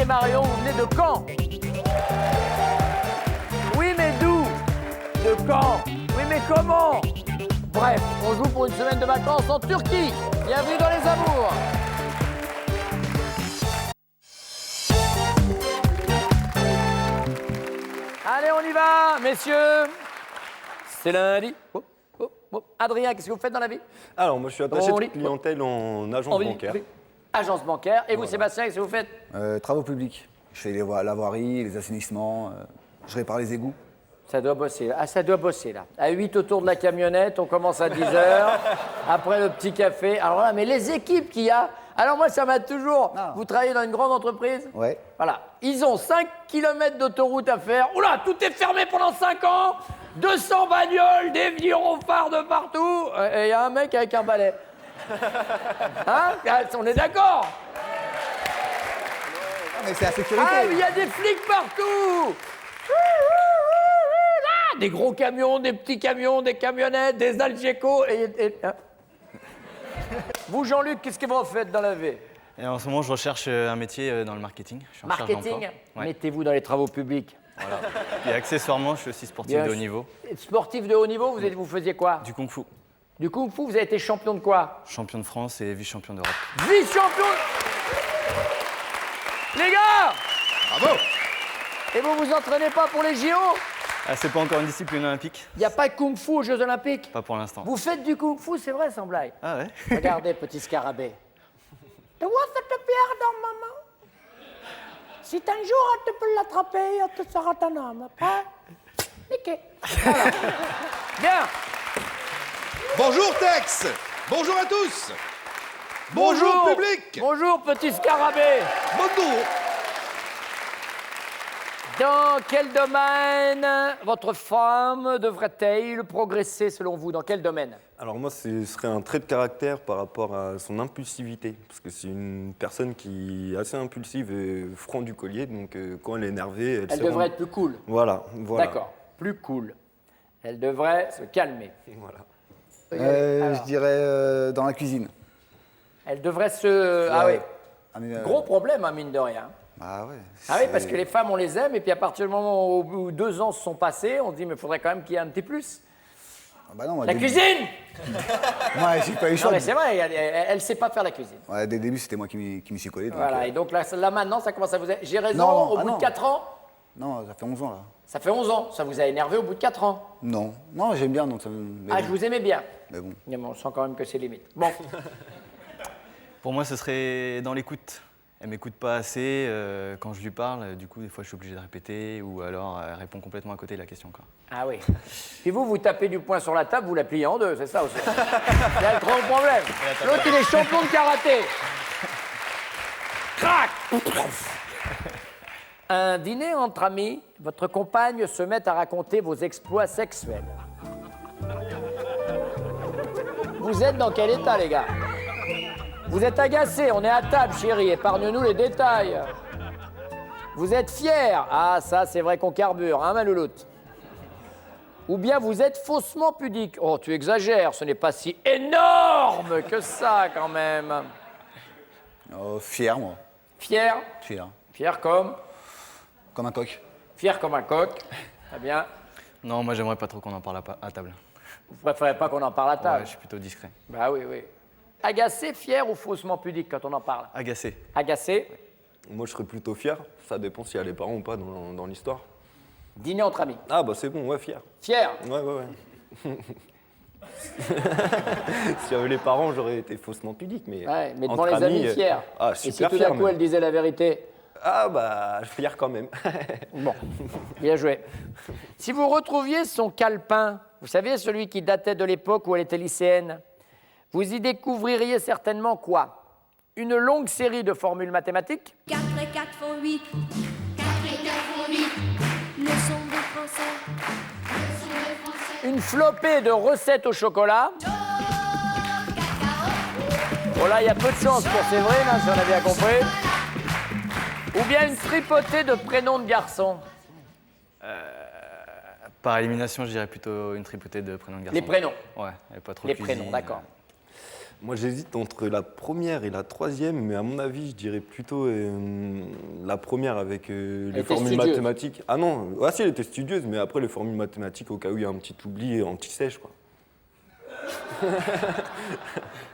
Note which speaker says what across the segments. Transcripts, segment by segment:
Speaker 1: Marion, vous venez de Caen. Oui, mais d'où? De Caen. Oui, mais comment? Bref, on joue pour une semaine de vacances en Turquie. Bienvenue dans les amours. Allez, on y va, messieurs. C'est lundi. Oh, oh, oh. Adrien, qu'est-ce que vous faites dans la vie?
Speaker 2: Alors, moi, je suis attaché
Speaker 1: On
Speaker 2: de
Speaker 1: lit.
Speaker 2: clientèle en agence bancaire.
Speaker 1: Agence bancaire. Et vous,
Speaker 2: Voilà.
Speaker 1: Sébastien, qu'est-ce que vous faites?
Speaker 3: Travaux publics. Je fais la voirie, les assainissements, je répare les égouts.
Speaker 1: Ça doit bosser. Ah, ça doit bosser, là. À 8 autour de la camionnette, on commence à 10 heures. Après, le petit café. Alors là, mais les équipes qu'il y a... Alors moi, ça m'a toujours...
Speaker 3: Non.
Speaker 1: Vous travaillez dans une grande entreprise?
Speaker 3: Ouais.
Speaker 1: Voilà. Ils ont 5 km d'autoroute à faire. Oula, tout est fermé pendant 5 ans. 200 bagnoles, des gyrophares de partout. Et il y a un mec avec un balai. Hein? On est d'accord?
Speaker 3: Mais c'est la sécurité.
Speaker 1: Ah, mais il y a des flics partout! Là, des gros camions, des petits camions, des camionnettes, des Algeco hein. Vous, Jean-Luc, qu'est-ce que vous faites dans la vie?
Speaker 4: Et en ce moment, je recherche un métier dans le marketing. Je suis en recherche
Speaker 1: Marketing?
Speaker 4: d'emploi. Ouais.
Speaker 1: Mettez-vous dans les travaux publics.
Speaker 4: Voilà. Et accessoirement, je suis aussi sportif
Speaker 1: Bien
Speaker 4: de haut
Speaker 1: sûr.
Speaker 4: niveau.
Speaker 1: Sportif de haut niveau, vous faisiez quoi?
Speaker 4: Du kung-fu.
Speaker 1: Du kung-fu, vous avez été champion de quoi?
Speaker 4: Champion de France et vice-champion d'Europe.
Speaker 1: Vice-champion! Les gars!
Speaker 3: Bravo.
Speaker 1: Et vous vous entraînez pas pour les JO?
Speaker 4: Ah, c'est pas encore une discipline olympique?
Speaker 1: Il n'y a pas de kung-fu aux Jeux Olympiques?
Speaker 4: Pas pour l'instant.
Speaker 1: Vous faites du kung-fu, c'est vrai, sans blague?
Speaker 4: Ah ouais?
Speaker 1: Regardez, petit scarabée. Tu vois cette pierre dans ma main? Si un jour tu peux l'attraper, tu seras ton homme. Hein? Niqué. Voilà. Bien.
Speaker 5: Bonjour Tex. Bonjour à tous. Bonjour public.
Speaker 1: Bonjour, petit scarabée.
Speaker 5: Bonjour.
Speaker 1: Dans quel domaine votre femme devrait-elle progresser selon vous? Dans quel domaine?
Speaker 2: Alors moi, ce serait un trait de caractère par rapport à son impulsivité. Parce que c'est une personne qui est assez impulsive et franc du collier. Donc quand elle est énervée,
Speaker 1: Elle devrait être plus cool.
Speaker 2: Voilà, voilà.
Speaker 1: D'accord, plus cool. Elle devrait se calmer.
Speaker 2: Voilà.
Speaker 1: Alors,
Speaker 3: Je dirais dans la cuisine.
Speaker 1: elle devrait se... Ah oui.
Speaker 3: Ouais. Ah, mais,
Speaker 1: Gros problème, hein, mine de rien.
Speaker 3: Ah ouais.
Speaker 1: Ah oui, parce que les femmes, on les aime, et puis à partir du moment où 2 ans se sont passés, on se dit, mais il faudrait quand même qu'il y ait un petit plus.
Speaker 3: Ah bah non, moi,
Speaker 1: La
Speaker 3: dès-
Speaker 1: cuisine!
Speaker 3: Ouais, j'ai pas eu le
Speaker 1: Non,
Speaker 3: choix.
Speaker 1: mais c'est vrai, elle ne sait pas faire la cuisine.
Speaker 3: Ouais, dès le début, c'était moi qui m'y suis collé. Donc,
Speaker 1: Voilà, et donc là, maintenant, ça commence à vous... J'ai raison,
Speaker 3: Non, non,
Speaker 1: au
Speaker 3: ah
Speaker 1: bout
Speaker 3: non.
Speaker 1: de 4 ans?
Speaker 3: Non, ça fait 11 ans là.
Speaker 1: Ça fait 11 ans, ça vous a énervé au bout de 4 ans.
Speaker 3: Non, non, j'aime bien donc ça me. mais
Speaker 1: Ah,
Speaker 3: bon.
Speaker 1: je vous aimais bien.
Speaker 3: Mais bon.
Speaker 1: Mais bon, on sent quand même que c'est limite. Bon,
Speaker 4: Pour moi, ce serait dans l'écoute. Elle m'écoute pas assez quand je lui parle. Du coup, des fois, je suis obligé de répéter ou alors elle répond complètement à côté de la question, quoi.
Speaker 1: ah oui. Puis vous tapez du poing sur la table, vous la pliez en deux, c'est ça aussi. C'est un grand problème. L'autre, il est champion de karaté. Crac! Un dîner entre amis, votre compagne se met à raconter vos exploits sexuels. Vous êtes dans quel état, les gars? Vous êtes agacé, on est à table, chérie, épargne-nous les détails. Vous êtes fier. Ah, ça, c'est vrai qu'on carbure, hein, ma louloute? Ou bien vous êtes faussement pudique. Oh, tu exagères, ce n'est pas si énorme que ça, quand même.
Speaker 3: Fier, moi.
Speaker 1: Fier?
Speaker 3: Fier.
Speaker 1: Fier comme?
Speaker 3: Comme un coq.
Speaker 1: Fier comme un coq. Très bien.
Speaker 4: Non, moi, j'aimerais pas trop qu'on en parle à table.
Speaker 1: Vous préférez pas qu'on en parle à
Speaker 4: Ouais,
Speaker 1: table?
Speaker 4: je suis plutôt discret.
Speaker 1: Bah oui, oui. Agacé, fier ou faussement pudique quand on en parle?
Speaker 4: Agacé.
Speaker 1: Agacé,
Speaker 2: Moi, je serais plutôt fier. Ça dépend s'il y a les parents ou pas dans l'histoire.
Speaker 1: dîner entre amis.
Speaker 2: Ah bah c'est bon, ouais, fier.
Speaker 1: Fier,
Speaker 2: Ouais, ouais, ouais. Si j'avais les parents, j'aurais été faussement pudique, mais,
Speaker 1: ouais, mais devant
Speaker 2: entre
Speaker 1: les amis, fier.
Speaker 2: Ah,
Speaker 1: Et si
Speaker 2: super
Speaker 1: tout d'un
Speaker 2: fier
Speaker 1: coup
Speaker 2: même.
Speaker 1: elle disait la vérité?
Speaker 2: Ah bah, fier quand même.
Speaker 1: Bon, bien joué. Si vous retrouviez son calepin, vous savez, celui qui datait de l'époque où elle était lycéenne, vous y découvririez certainement quoi? Une longue série de formules mathématiques,
Speaker 6: 4 et 4 font 8. 4 et 4 font 8. Leçon de français. Leçon de français.
Speaker 1: une flopée de recettes au chocolat. Oh là, il y a peu de chance pour Séverine, hein, si on a bien compris. Ou bien une tripotée de prénoms de garçons.
Speaker 4: Par élimination, je dirais plutôt une tripotée de prénoms de garçons.
Speaker 1: Les prénoms.
Speaker 4: Ouais, elle est pas trop
Speaker 1: Les
Speaker 4: cuisine,
Speaker 1: prénoms, d'accord.
Speaker 2: Moi, j'hésite entre la première et la troisième, mais à mon avis, je dirais plutôt la première avec les
Speaker 1: était
Speaker 2: formules
Speaker 1: studieuse.
Speaker 2: mathématiques. Ah non, ah si, elle était studieuse, mais après les formules mathématiques, au cas où il y a un petit oubli anti-sèche, quoi.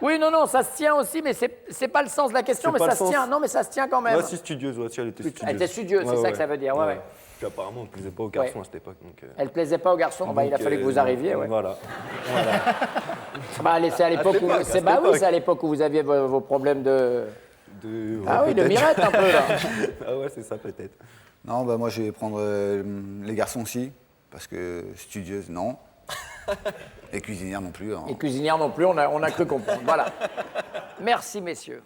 Speaker 1: Oui, non, ça se tient aussi, mais c'est pas le sens de la question,
Speaker 2: C'est
Speaker 1: mais
Speaker 2: pas
Speaker 1: ça
Speaker 2: le
Speaker 1: se
Speaker 2: sens.
Speaker 1: tient. Non, mais ça se tient quand même.
Speaker 2: Ouais, si studieuse, ouais, si, elle était studieuse.
Speaker 1: Elle était studieuse, c'est ça que ça veut dire, ouais.
Speaker 2: Puis apparemment, elle ne plaisait pas aux garçons à cette époque. Donc,
Speaker 1: Elle plaisait pas aux garçons. Bah, il a
Speaker 2: donc,
Speaker 1: fallu que vous arriviez, ouais.
Speaker 2: Voilà.
Speaker 1: Bah, c'est à l'époque où,
Speaker 2: époque, à cette
Speaker 1: oui,
Speaker 2: époque.
Speaker 1: c'est à l'époque où vous aviez vos problèmes de. Ah oui, de
Speaker 2: peut-être.
Speaker 1: mirette un peu là.
Speaker 2: Ah ouais, c'est ça peut-être.
Speaker 3: Non, bah moi je vais prendre les garçons aussi, parce que studieuse, non. Et cuisinière non plus. Hein.
Speaker 1: Et cuisinière non plus, on a cru comprendre. Voilà. Merci, messieurs.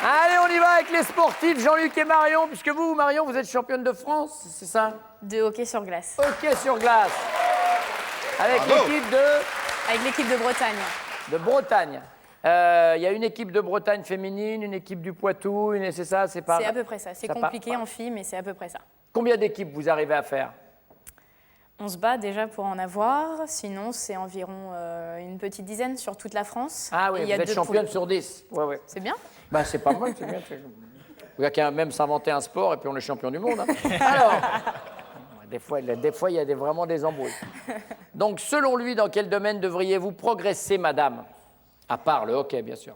Speaker 1: Allez, on y va avec les sportifs, Jean-Luc et Marion, puisque vous, Marion, vous êtes championne de France, c'est ça?
Speaker 7: De hockey sur glace.
Speaker 1: Hockey sur glace. Avec
Speaker 5: Bravo.
Speaker 1: l'équipe
Speaker 7: Avec l'équipe de Bretagne.
Speaker 1: de Bretagne. Il y a une équipe de Bretagne féminine, une équipe du Poitou, c'est ça, c'est pas.
Speaker 7: C'est à peu près ça. C'est
Speaker 1: ça
Speaker 7: compliqué
Speaker 1: part-
Speaker 7: en filles, mais c'est à peu près ça.
Speaker 1: Combien d'équipes vous arrivez à faire?
Speaker 7: On se bat déjà pour en avoir. Sinon, c'est environ une petite dizaine sur toute la France.
Speaker 1: Ah oui,
Speaker 7: Et il
Speaker 1: vous
Speaker 7: y a
Speaker 1: êtes
Speaker 7: 2
Speaker 1: championne
Speaker 7: poules.
Speaker 1: sur 10. Ouais, ouais.
Speaker 7: C'est bien.
Speaker 1: Bah, c'est pas mal, c'est bien. Il y a qu'à même s'inventer un sport et puis on est champion du monde. Hein. Alors, des fois, il y a vraiment des embrouilles. Donc, selon lui, dans quel domaine devriez-vous progresser, madame? À part le hockey, bien sûr.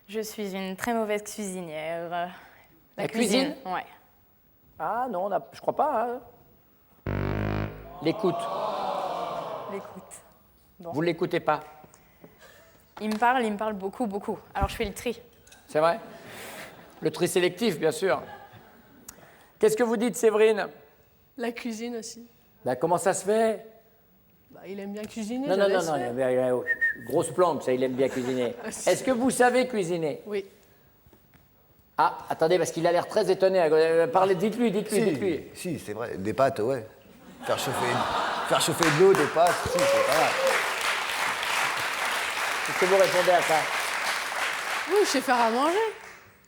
Speaker 7: Je suis une très mauvaise cuisinière.
Speaker 1: La cuisine?
Speaker 7: Ouais.
Speaker 1: Ah non, je crois pas. Hein. L'écoute.
Speaker 7: L'écoute. Bon.
Speaker 1: Vous ne l'écoutez pas,
Speaker 7: Il me parle beaucoup, beaucoup. Alors je fais le tri.
Speaker 1: c'est vrai? Le tri sélectif, bien sûr. Qu'est-ce que vous dites, Séverine?
Speaker 8: La cuisine aussi.
Speaker 1: Ben, comment ça se fait?
Speaker 8: Bah, il aime bien cuisiner.
Speaker 1: Non,
Speaker 8: je
Speaker 1: non,
Speaker 8: laisse
Speaker 1: non,
Speaker 8: faire.
Speaker 1: grosse plante, ça, il aime bien cuisiner. Est-ce que vous savez cuisiner?
Speaker 8: Oui.
Speaker 1: Ah, attendez, parce qu'il a l'air très étonné. Parlez, dites-lui.
Speaker 3: Si, c'est vrai. Des pâtes, ouais. Faire chauffer de l'eau, des pâtes, si, c'est pas mal.
Speaker 1: Qu'est-ce que vous répondez à ça?
Speaker 8: Oui, je sais faire à manger.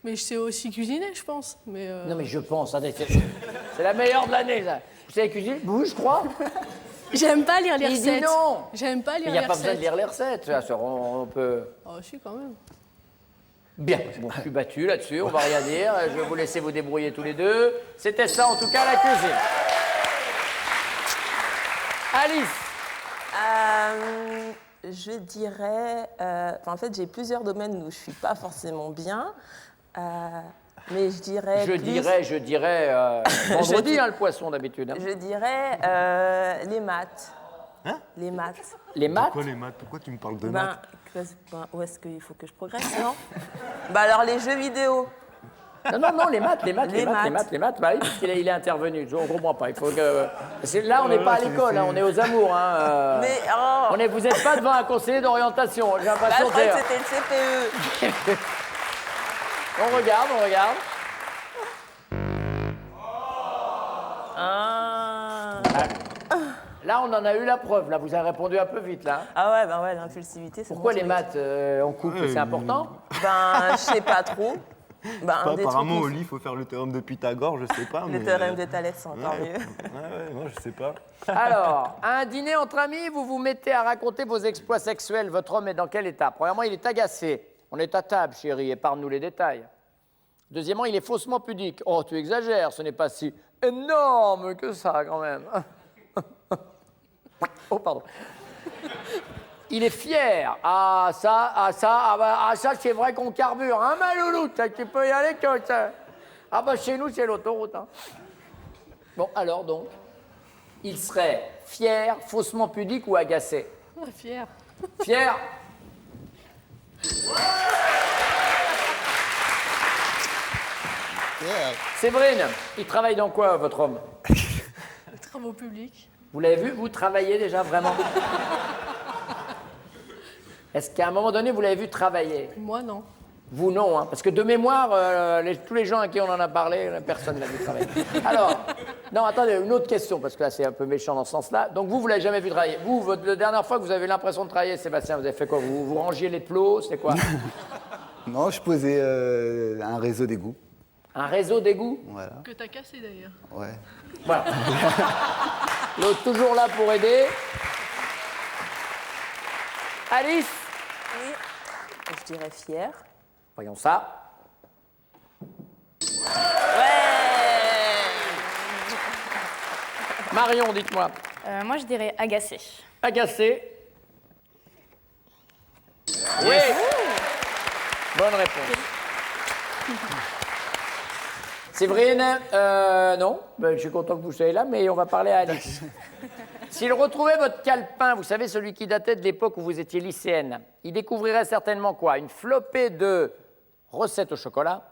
Speaker 8: Mais je sais aussi cuisiner, je pense. Mais
Speaker 1: Non, mais je pense, attendez, c'est la meilleure de l'année, ça. Vous savez cuisiner? Oui, je crois.
Speaker 8: j'aime pas lire les
Speaker 1: Il dit
Speaker 8: recettes.
Speaker 1: non.
Speaker 8: J'aime pas lire
Speaker 1: Il
Speaker 8: les
Speaker 1: n'y a pas besoin de
Speaker 8: recettes.
Speaker 1: lire les recettes. Ça, on peut.
Speaker 8: Oh, si, quand même.
Speaker 1: Bien, bon, je suis battu là-dessus, on va rien dire. Je vais vous laisser vous débrouiller tous les deux. C'était ça, en tout cas, la cuisine. Alice,
Speaker 9: Je dirais, en fait, j'ai plusieurs domaines où je suis pas forcément bien, mais je dirais.
Speaker 1: je dirais. Vendredi, hein, le poisson d'habitude. Hein.
Speaker 9: Je dirais les maths.
Speaker 2: Hein?
Speaker 9: Les maths.
Speaker 1: Les maths.
Speaker 2: Pourquoi les maths? Pourquoi tu me parles de
Speaker 9: Ben,
Speaker 2: maths?
Speaker 9: où est-ce qu'il faut que je progresse, non? Bah alors les jeux vidéo.
Speaker 1: Non, les maths. Bah oui, parce qu'il est intervenu. Je ne comprends pas. Il faut que. Parce que là, on n'est pas à l'école, hein, on est aux amours. Hein,
Speaker 9: Mais oh.
Speaker 1: Vous n'êtes pas devant un conseiller d'orientation. J'ai
Speaker 9: Bah, je
Speaker 1: l'impression
Speaker 9: croyais
Speaker 1: que
Speaker 9: que c'était le CPE.
Speaker 1: On regarde.
Speaker 9: Ah.
Speaker 1: Là, on en a eu la preuve. Là, vous avez répondu un peu vite, là.
Speaker 9: Ah ouais, ben ouais, l'impulsivité, c'est
Speaker 1: Pourquoi
Speaker 9: mon
Speaker 1: les
Speaker 9: truc.
Speaker 1: maths en couple, c'est important?
Speaker 9: Ben, je sais pas trop. Ben, un des
Speaker 2: Apparemment,
Speaker 9: trucs
Speaker 2: au lit, il faut faire le théorème de Pythagore, je sais pas.
Speaker 9: Le
Speaker 2: mais,
Speaker 9: théorème de Thalès, c'est encore
Speaker 2: ouais.
Speaker 9: mieux.
Speaker 2: Ouais, moi, je sais pas.
Speaker 1: Alors, à un dîner entre amis, vous vous mettez à raconter vos exploits sexuels. Votre homme est dans quel état? Premièrement, il est agacé. On est à table, chérie, épargne-nous les détails. Deuxièmement, il est faussement pudique. Oh, tu exagères, ce n'est pas si énorme que ça, quand même. Oh, pardon. Il est fier. Ah, ça, c'est vrai qu'on carbure. Hein, ma louloute, tu peux y aller que ça. Ah, bah, chez nous, c'est l'autoroute. Hein. Bon, alors, donc, il serait fier, faussement pudique ou agacé?
Speaker 8: Ah, fier.
Speaker 1: Fier. Séverine, il travaille dans quoi, votre homme?
Speaker 8: Les travaux publics.
Speaker 1: Vous l'avez vu, vous travaillez déjà vraiment? Est-ce qu'à un moment donné, vous l'avez vu travailler?
Speaker 8: Moi, non.
Speaker 1: Vous, non, hein, parce que de mémoire, tous les gens à qui on en a parlé, personne n'a vu travailler. Alors, non, attendez, une autre question, parce que là, c'est un peu méchant dans ce sens-là. Donc, vous l'avez jamais vu travailler. Vous, la dernière fois que vous avez l'impression de travailler, Sébastien, vous avez fait quoi? Vous rangiez les plots, c'est quoi?
Speaker 3: Non, je posais un réseau d'égout.
Speaker 1: Un réseau d'égout?
Speaker 3: Voilà.
Speaker 8: Que t'as cassé, d'ailleurs.
Speaker 3: Ouais.
Speaker 1: Voilà. L'autre toujours là pour aider. Alice,
Speaker 9: Oui. Je dirais fier.
Speaker 1: voyons ça. Marion, dites-moi.
Speaker 7: Moi, je dirais agacé.
Speaker 1: Agacé. Oui. Bonne réponse. Séverine, non. Ben, je suis content que vous soyez là, mais on va parler à Alice. S'il retrouvait votre calepin, vous savez, celui qui datait de l'époque où vous étiez lycéenne, il découvrirait certainement quoi? Une flopée de recettes au chocolat,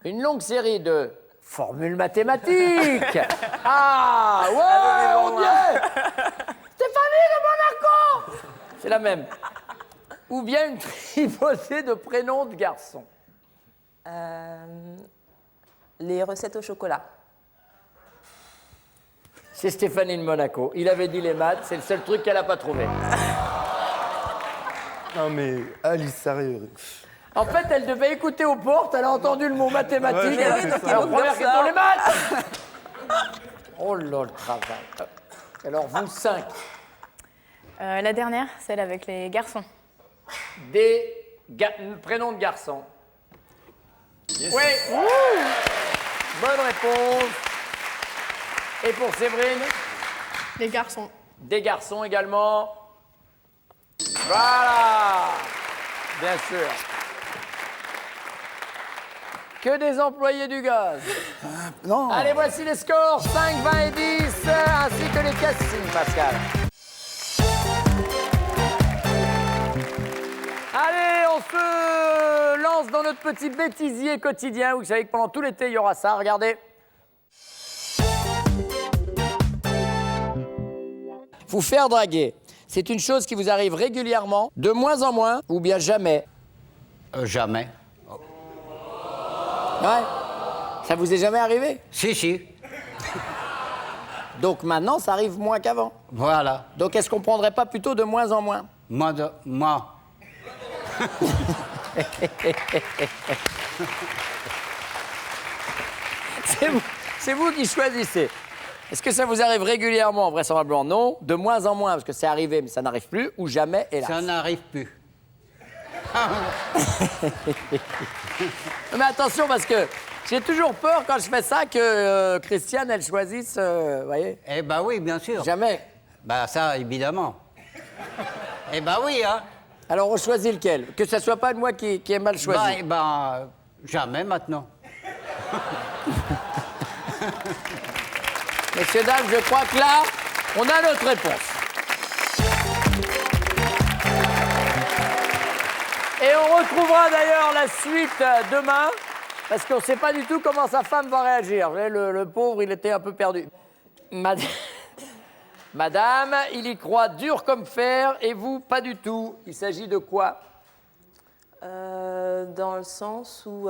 Speaker 1: une longue série de formules mathématiques. Ah, ouais, on y est. Stéphanie de Monaco. C'est la même. Ou bien une tripotée de prénoms de garçons.
Speaker 9: Les recettes au chocolat.
Speaker 1: C'est Stéphanie de Monaco. Il avait dit les maths, c'est le seul truc qu'elle n'a pas trouvé.
Speaker 2: Non mais Alice, sérieux.
Speaker 1: En fait, elle devait écouter aux portes, elle a entendu le mot mathématique.
Speaker 2: Ouais,
Speaker 1: elle
Speaker 2: c'est
Speaker 1: a
Speaker 2: ça.
Speaker 1: alors, première question, les maths. Oh là, le travail. Alors, vous 5,
Speaker 7: La dernière, celle avec les garçons.
Speaker 1: des prénoms de garçons. Oui. Bonne réponse. Et pour Séverine,
Speaker 8: Les garçons.
Speaker 1: des garçons également. Voilà. Bien sûr. Que des employés du gaz.
Speaker 3: Non.
Speaker 1: Allez, voici les scores, 5, 20 et 10, ainsi que les castings, Pascal. Allez, on se lance dans notre petit bêtisier quotidien. Vous savez que pendant tout l'été, il y aura ça, regardez. Vous faire draguer, c'est une chose qui vous arrive régulièrement, de moins en moins, ou bien jamais.
Speaker 10: Jamais.
Speaker 1: Ouais. Ça vous est jamais arrivé?
Speaker 10: Si.
Speaker 1: Donc maintenant, ça arrive moins qu'avant.
Speaker 10: Voilà.
Speaker 1: Donc est-ce qu'on prendrait pas plutôt de moins en moins?
Speaker 10: Moi.
Speaker 1: C'est vous qui choisissez. Est-ce que ça vous arrive régulièrement? Vraisemblablement non. De moins en moins, parce que c'est arrivé, mais ça n'arrive plus. Ou jamais, hélas.
Speaker 10: Ça n'arrive plus.
Speaker 1: Mais attention, parce que j'ai toujours peur, quand je fais ça, que Christiane, elle choisisse, vous voyez?
Speaker 10: Eh ben oui, bien sûr.
Speaker 1: Jamais.
Speaker 10: Bah ça, évidemment. Eh ben oui, hein.
Speaker 1: Alors on choisit lequel? Que ce soit pas de moi qui ai mal choisi.
Speaker 10: Jamais maintenant.
Speaker 1: Messieurs, dames, je crois que là, on a notre réponse. Et on retrouvera d'ailleurs la suite demain, parce qu'on ne sait pas du tout comment sa femme va réagir. Vous voyez, le pauvre, il était un peu perdu. Madame, il y croit dur comme fer, et vous, pas du tout. Il s'agit de quoi?
Speaker 9: Dans le sens où...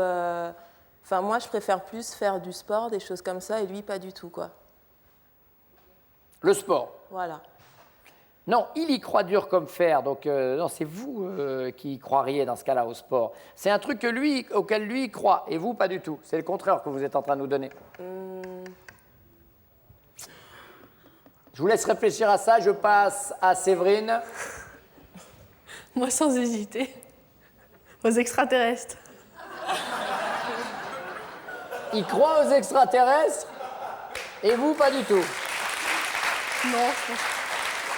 Speaker 9: Enfin, moi, je préfère plus faire du sport, des choses comme ça, et lui, pas du tout, quoi.
Speaker 1: Le sport.
Speaker 9: Voilà.
Speaker 1: Non, il y croit dur comme fer, donc non, c'est vous qui y croiriez dans ce cas-là au sport. C'est un truc auquel lui il croit, et vous, pas du tout. C'est le contraire que vous êtes en train de nous donner. Je vous laisse réfléchir à ça, je passe à Séverine.
Speaker 8: Moi, sans hésiter. Aux extraterrestres.
Speaker 1: Il croit aux extraterrestres, et vous, pas du tout.
Speaker 8: Non, je pense.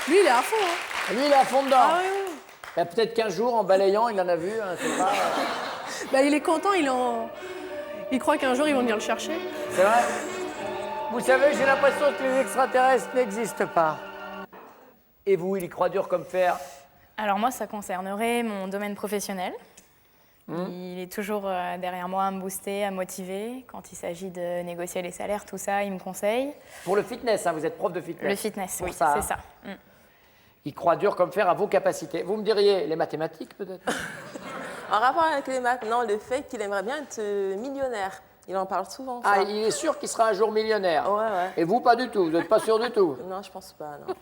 Speaker 8: Lui, il est à fond, hein.
Speaker 1: Lui, il est à fond dedans.
Speaker 8: Ah oui, oui.
Speaker 1: Ben, peut-être qu'un jour, en balayant, il en a vu, hein, c'est pas...
Speaker 8: Bah, il est content, il croit qu'un jour, ils vont venir le chercher.
Speaker 1: C'est vrai. Vous savez, j'ai l'impression que les extraterrestres n'existent pas. Et vous, il y croit dur comme fer?
Speaker 7: Alors moi, ça concernerait mon domaine professionnel. Il est toujours derrière moi à me booster, à me motiver. Quand il s'agit de négocier les salaires, tout ça, il me conseille.
Speaker 1: Pour le fitness, hein, vous êtes prof de fitness.
Speaker 7: Le fitness,
Speaker 1: Pour
Speaker 7: oui,
Speaker 1: ça,
Speaker 7: c'est
Speaker 1: hein.
Speaker 7: ça.
Speaker 1: Il croit dur comme fer à vos capacités. Vous me diriez les mathématiques, peut-être?
Speaker 9: En rapport avec les maths, non, le fait qu'il aimerait bien être millionnaire. Il en parle souvent.
Speaker 1: Ah,
Speaker 9: ça.
Speaker 1: il est sûr qu'il sera un jour millionnaire.
Speaker 9: Ouais, ouais.
Speaker 1: Et vous, pas du tout. Vous n'êtes pas sûr du tout.
Speaker 9: Non, je pense pas, non.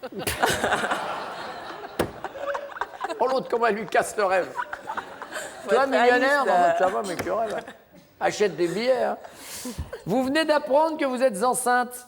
Speaker 1: Oh, l'autre, comment elle lui casse le rêve.
Speaker 9: Faut
Speaker 1: Toi,
Speaker 9: être
Speaker 1: millionnaire?
Speaker 9: réaliste,
Speaker 1: Non, mais ça va, mais que rêve. Achète des billets. Hein. Vous venez d'apprendre que vous êtes enceinte.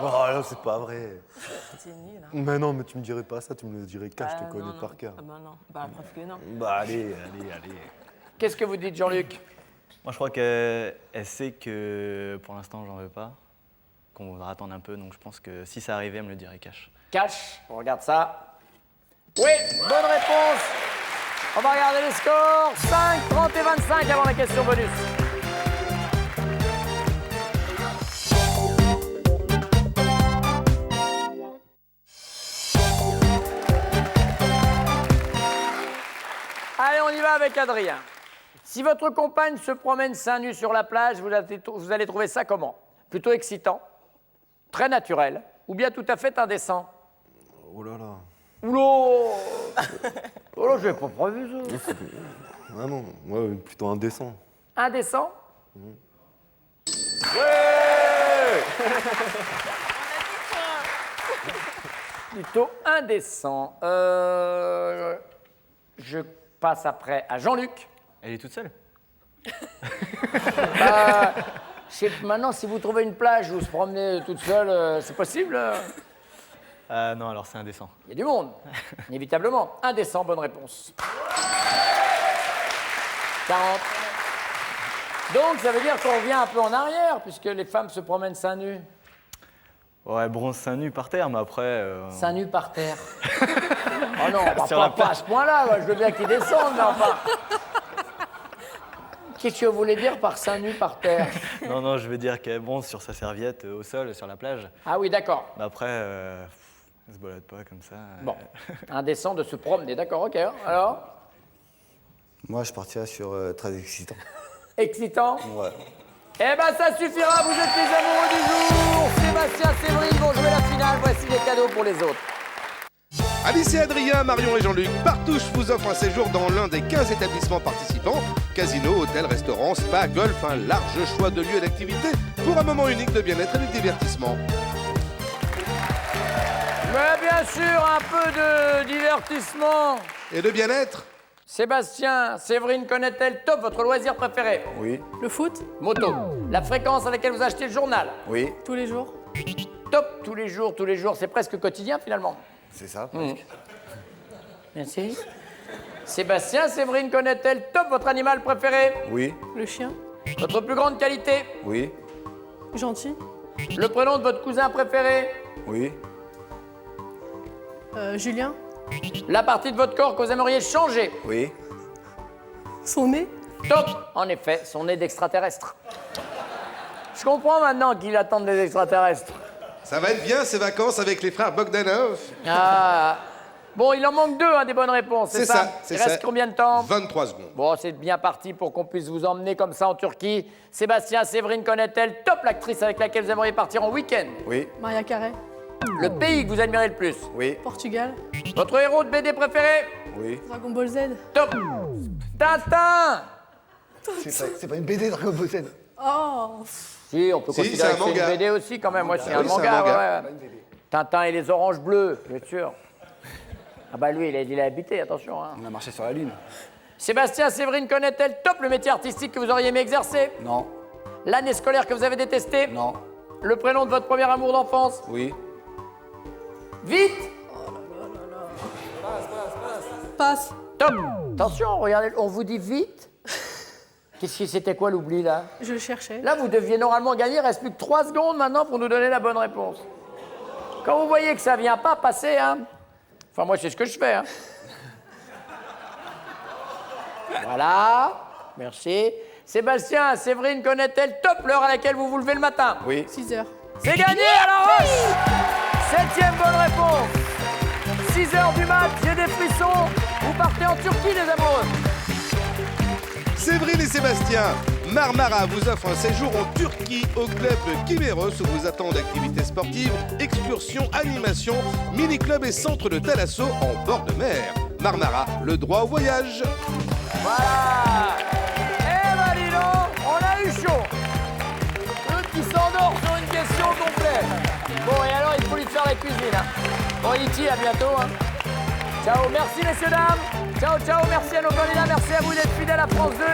Speaker 2: Oh là, c'est pas vrai.
Speaker 9: C'est nul, hein.
Speaker 2: Mais non, mais tu me dirais pas ça, tu me le dirais cash, je te
Speaker 9: Non,
Speaker 2: connais
Speaker 9: non.
Speaker 2: par cœur.
Speaker 9: Ah bah non, bah la preuve que non.
Speaker 2: Bah allez.
Speaker 1: Qu'est-ce que vous dites, Jean-Luc?
Speaker 4: Moi, je crois qu'elle sait que pour l'instant, j'en veux pas, qu'on va attendre un peu. Donc, je pense que si ça arrivait, elle me le dirait cash.
Speaker 1: Cash, on regarde ça. Oui, bonne réponse. On va regarder les scores. 5, 30 et 25 avant la question bonus. Allez, on y va avec Adrien. Si votre compagne se promène seins nus sur la plage, vous allez trouver ça comment? Plutôt excitant, très naturel, ou bien tout à fait indécent?
Speaker 2: Oh là là.
Speaker 1: Oulô! Oh là, j'ai pas prévu ça.
Speaker 2: Ah non, moi plutôt indécent.
Speaker 1: Indécent? Ouais! Plutôt indécent. Je passe après à Jean-Luc.
Speaker 4: Elle est toute seule?
Speaker 1: Maintenant, si vous trouvez une plage où se promener toute seule, c'est possible?
Speaker 4: Non, alors c'est indécent.
Speaker 1: Il y a du monde, inévitablement. Indécent, bonne réponse. 40. Donc, ça veut dire qu'on revient un peu en arrière, puisque les femmes se promènent seins nus.
Speaker 4: Ouais, bronze seins nus par terre, mais après...
Speaker 1: Seins nus par terre. Oh non,
Speaker 4: Sur la
Speaker 1: pas à ce point-là, je veux bien qu'ils descendent, mais enfin... Qu'est-ce que vous voulez dire par seins nus par terre?
Speaker 4: Non, je veux dire qu'elle bronze sur sa serviette au sol, sur la plage.
Speaker 1: Ah oui, d'accord.
Speaker 4: Mais après, elle se balade pas comme ça.
Speaker 1: Bon, indécent de se promener, d'accord, ok. Alors?
Speaker 3: Moi, je partirais sur très excitant.
Speaker 1: Excitant?
Speaker 3: Ouais.
Speaker 1: Eh ben, ça suffira, vous êtes les amoureux du jour. Sébastien, Séverine vont jouer la finale, voici les cadeaux pour les autres.
Speaker 5: Alice et Adrien, Marion et Jean-Luc, Partouche vous offre un séjour dans l'un des 15 établissements participants. Casino, hôtel, restaurant, spa, golf, un large choix de lieux et d'activités pour un moment unique de bien-être et de divertissement.
Speaker 1: Mais bien sûr, un peu de divertissement.
Speaker 5: Et de bien-être?
Speaker 1: Sébastien, Séverine connaît-elle top votre loisir préféré?
Speaker 3: Oui.
Speaker 8: Le foot,
Speaker 1: Moto. La fréquence à laquelle vous achetez le journal?
Speaker 3: Oui.
Speaker 8: tous les jours.
Speaker 1: Top, tous les jours, c'est presque quotidien finalement.
Speaker 3: C'est ça.
Speaker 1: Merci. Sébastien, Séverine connaît-elle top votre animal préféré?
Speaker 3: Oui.
Speaker 8: Le chien,
Speaker 1: Votre plus grande qualité?
Speaker 3: Oui.
Speaker 8: gentil.
Speaker 1: Le prénom de votre cousin préféré?
Speaker 3: Oui.
Speaker 8: Julien,
Speaker 1: La partie de votre corps que vous aimeriez changer?
Speaker 3: Oui.
Speaker 8: son nez.
Speaker 1: Top. En effet, son nez d'extraterrestre. Je comprends maintenant qu'il attend des extraterrestres.
Speaker 5: Ça va être bien ces vacances avec les frères Bogdanov.
Speaker 1: Ah. Bon, il en manque 2, hein, des bonnes réponses, c'est ça?
Speaker 5: c'est
Speaker 1: Il
Speaker 5: ça.
Speaker 1: reste combien de temps?
Speaker 5: 23 secondes.
Speaker 1: Bon, c'est bien parti pour qu'on puisse vous emmener comme ça en Turquie. Sébastien, Séverine connaît-elle top l'actrice avec laquelle vous aimeriez partir en week-end?
Speaker 3: Oui.
Speaker 8: Maria Carré,
Speaker 1: Le pays que vous admirez le plus?
Speaker 3: Oui.
Speaker 8: Portugal,
Speaker 1: Votre héros de BD préféré?
Speaker 3: Oui.
Speaker 8: Dragon Ball Z.
Speaker 1: Top. Tintin.
Speaker 3: C'est pas une BD Dragon Ball Z.
Speaker 8: Oh,
Speaker 1: Si, on peut
Speaker 5: Si,
Speaker 1: considérer
Speaker 5: c'est un
Speaker 1: que c'est une
Speaker 5: manga.
Speaker 1: BD aussi quand même. Moi, c'est un
Speaker 5: oui, c'est un
Speaker 1: manga.
Speaker 5: manga.
Speaker 1: Ouais. Tintin et les oranges bleues, bien sûr. Ah bah lui, il a habité, attention. Hein.
Speaker 3: On a marché sur la Lune.
Speaker 1: Sébastien, Séverine connaît-elle top le métier artistique que vous auriez aimé exercer?
Speaker 3: Non.
Speaker 1: L'année scolaire que vous avez détestée?
Speaker 3: Non.
Speaker 1: Le prénom de votre premier amour d'enfance?
Speaker 3: Oui.
Speaker 1: Vite.
Speaker 8: passe.
Speaker 1: Top. Attention, regardez, on vous dit vite. Qu'est-ce que c'était quoi l'oubli là?
Speaker 8: Je le cherchais.
Speaker 1: Là, vous deviez normalement gagner. Il reste plus que 3 secondes maintenant pour nous donner la bonne réponse. Quand vous voyez que ça vient pas, passez, hein. Enfin, moi, c'est ce que je fais, hein. Voilà. Merci. Sébastien, Séverine connaît-elle top l'heure à laquelle vous vous levez le matin?
Speaker 3: Oui.
Speaker 8: 6 heures.
Speaker 1: C'est gagné à la roche. 7e bonne réponse. 6 heures du mat, j'ai des frissons. Vous partez en Turquie, les amoureux.
Speaker 5: Séverine et Sébastien, Marmara vous offre un séjour en Turquie au club Kimeros où vous attendent activités sportives, excursions, animations, mini-club et centre de thalasso en bord de mer. Marmara, le droit au voyage.
Speaker 1: Voilà. Eh ben dis donc, on a eu chaud. Eux qui s'endort sur une question complète. Bon, et alors, il faut lui faire la cuisine. Hein. Bon, Iti, à bientôt. Hein. Ciao, merci messieurs, dames. Ciao, ciao, merci à nos candidats, merci à vous d'être fidèles à France 2